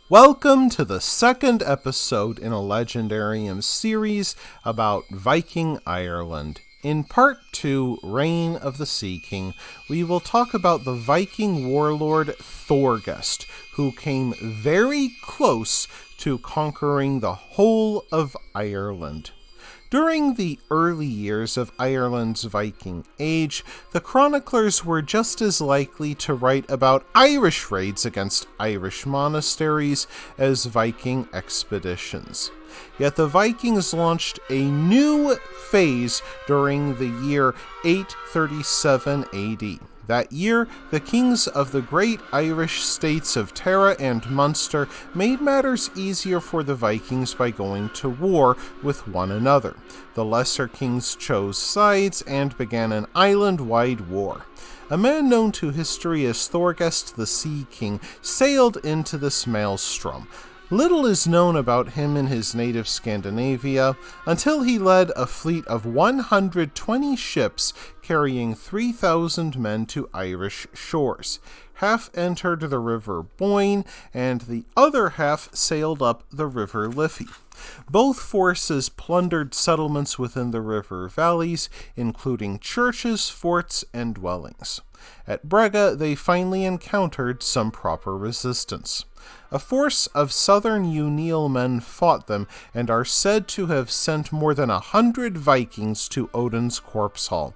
Welcome to the second episode in a Legendarium series about Viking Ireland. In Part 2, Reign of the Sea-King, we will talk about the Viking warlord Thorgest, who came very close to conquering the whole of Ireland. During the early years of Ireland's Viking Age, the chroniclers were just as likely to write about Irish raids against Irish monasteries as Viking expeditions. Yet the Vikings launched a new phase during the year 837 AD. That year, the kings of the great Irish states of Tara and Munster made matters easier for the Vikings by going to war with one another. The lesser kings chose sides and began an island-wide war. A man known to history as Thorgest the Sea-King sailed into this maelstrom. Little is known about him in his native Scandinavia until he led a fleet of 120 ships carrying 3,000 men to Irish shores. Half entered the River Boyne, and the other half sailed up the River Liffey. Both forces plundered settlements within the river valleys, including churches, forts, and dwellings. At Brega, they finally encountered some proper resistance. A force of southern Niall men fought them and are said to have sent more than 100 Vikings to Odin's corpse hall.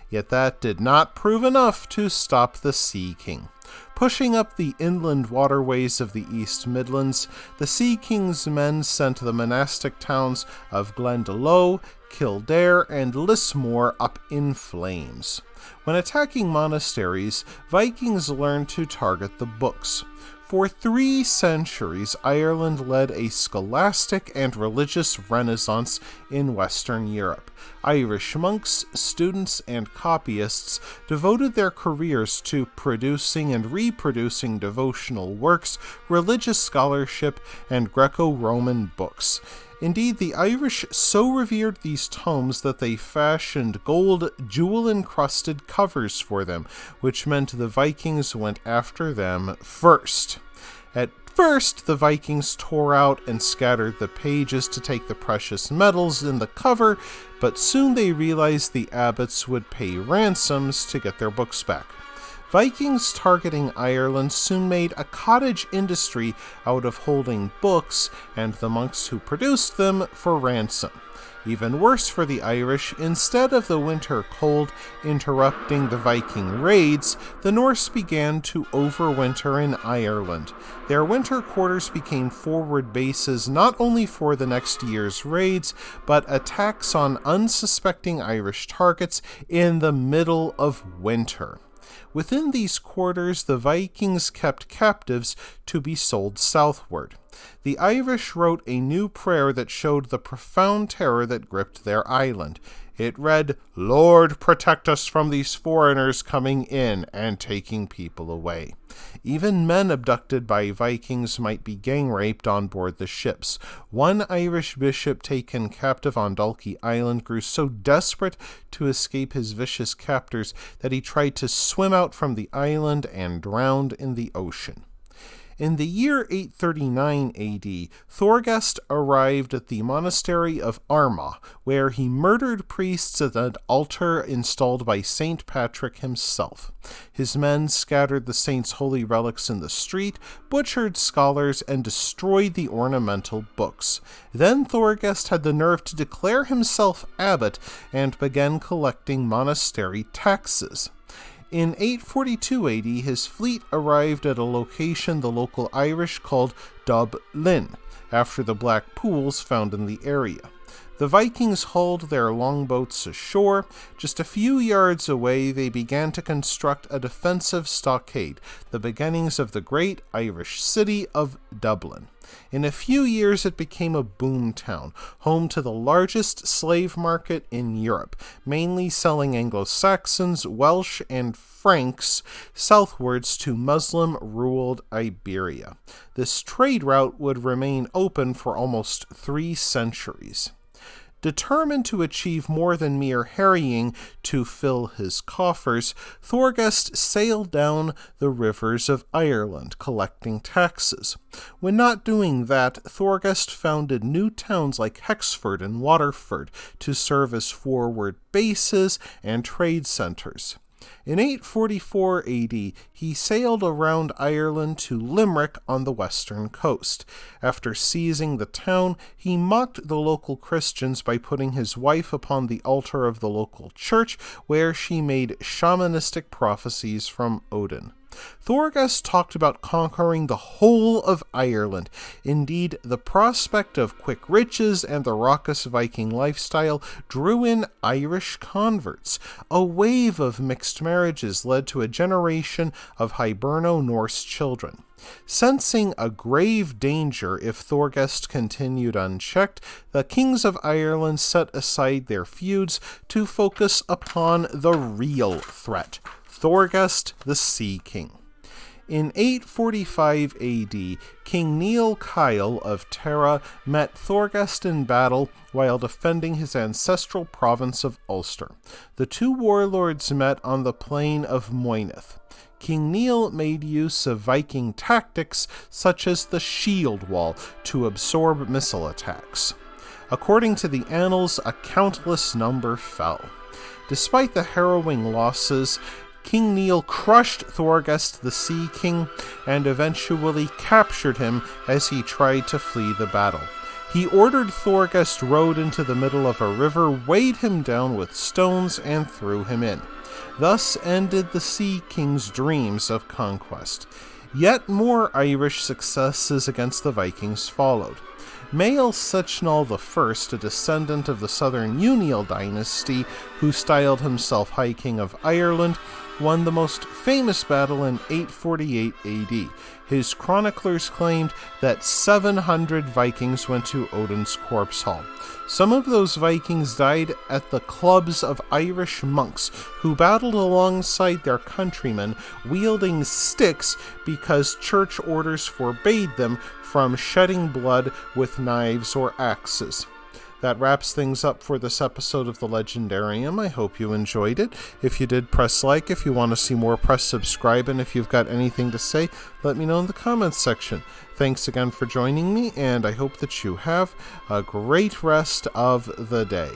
Yet that did not prove enough to stop the Sea-King. Pushing up the inland waterways of the East Midlands, the Sea-King's men sent the monastic towns of Glendalough, Kildare, and Lismore up in flames. When attacking monasteries, Vikings learned to target the books. For 3 centuries, Ireland led a scholastic and religious renaissance in Western Europe. Irish monks, students, and copyists devoted their careers to producing and reproducing devotional works, religious scholarship, and Greco-Roman books. Indeed, the Irish so revered these tomes that they fashioned gold, jewel-encrusted covers for them, which meant the Vikings went after them first. At first, the Vikings tore out and scattered the pages to take the precious metals in the cover, but soon they realized the abbots would pay ransoms to get their books back. Vikings targeting Ireland soon made a cottage industry out of holding books and the monks who produced them for ransom. Even worse for the Irish, instead of the winter cold interrupting the Viking raids, the Norse began to overwinter in Ireland. Their winter quarters became forward bases not only for the next year's raids, but attacks on unsuspecting Irish targets in the middle of winter. Within these quarters, the Vikings kept captives to be sold southward. The Irish wrote a new prayer that showed the profound terror that gripped their island. It read, "Lord, protect us from these foreigners coming in and taking people away." Even men abducted by Vikings might be gang raped on board the ships. One Irish bishop taken captive on Dalkey Island grew so desperate to escape his vicious captors that he tried to swim out from the island and drowned in the ocean. In the year 839 AD, Thorgest arrived at the monastery of Armagh, where he murdered priests at an altar installed by Saint Patrick himself. His men scattered the saint's holy relics in the street, butchered scholars, and destroyed the ornamental books. Then Thorgest had the nerve to declare himself abbot and began collecting monastery taxes. In 842 AD, his fleet arrived at a location the local Irish called Dublin, after the black pools found in the area. The Vikings hauled their longboats ashore. Just a few yards away, they began to construct a defensive stockade, the beginnings of the great Irish city of Dublin. In a few years, it became a boom town, home to the largest slave market in Europe, mainly selling Anglo-Saxons, Welsh, and Franks southwards to Muslim-ruled Iberia. This trade route would remain open for almost 3 centuries. Determined to achieve more than mere harrying to fill his coffers, Thorgest sailed down the rivers of Ireland, collecting taxes. When not doing that, Thorgest founded new towns like Hexford and Waterford to serve as forward bases and trade centers. In 844 AD, he sailed around Ireland to Limerick on the western coast. After seizing the town, he mocked the local Christians by putting his wife upon the altar of the local church, where she made shamanistic prophecies from Odin. Thorgest talked about conquering the whole of Ireland. Indeed, the prospect of quick riches and the raucous Viking lifestyle drew in Irish converts. A wave of mixed marriages led to a generation of Hiberno-Norse children. Sensing a grave danger if Thorgest continued unchecked, the kings of Ireland set aside their feuds to focus upon the real threat, Thorgest the Sea-King. In 845 AD, King Niall of Tara met Thorgest in battle while defending his ancestral province of Ulster. The two warlords met on the plain of Moynith. King Niall made use of Viking tactics such as the shield wall to absorb missile attacks. According to the annals, a countless number fell. Despite the harrowing losses, King Niall crushed Thorgest the Sea-King and eventually captured him as he tried to flee the battle. He ordered Thorgest rowed into the middle of a river, weighed him down with stones, and threw him in. Thus ended the Sea-King's dreams of conquest. Yet more Irish successes against the Vikings followed. Mael Sechnall I, a descendant of the Southern Unial dynasty, who styled himself High King of Ireland, won the most famous battle in 848 AD. His chroniclers claimed that 700 Vikings went to Odin's corpse hall. Some of those Vikings died at the clubs of Irish monks who battled alongside their countrymen, wielding sticks because church orders forbade them from shedding blood with knives or axes. That wraps things up for this episode of the Legendarium. I hope you enjoyed it. If you did, press like. If you want to see more, press subscribe. And if you've got anything to say, let me know in the comments section. Thanks again for joining me, and I hope that you have a great rest of the day.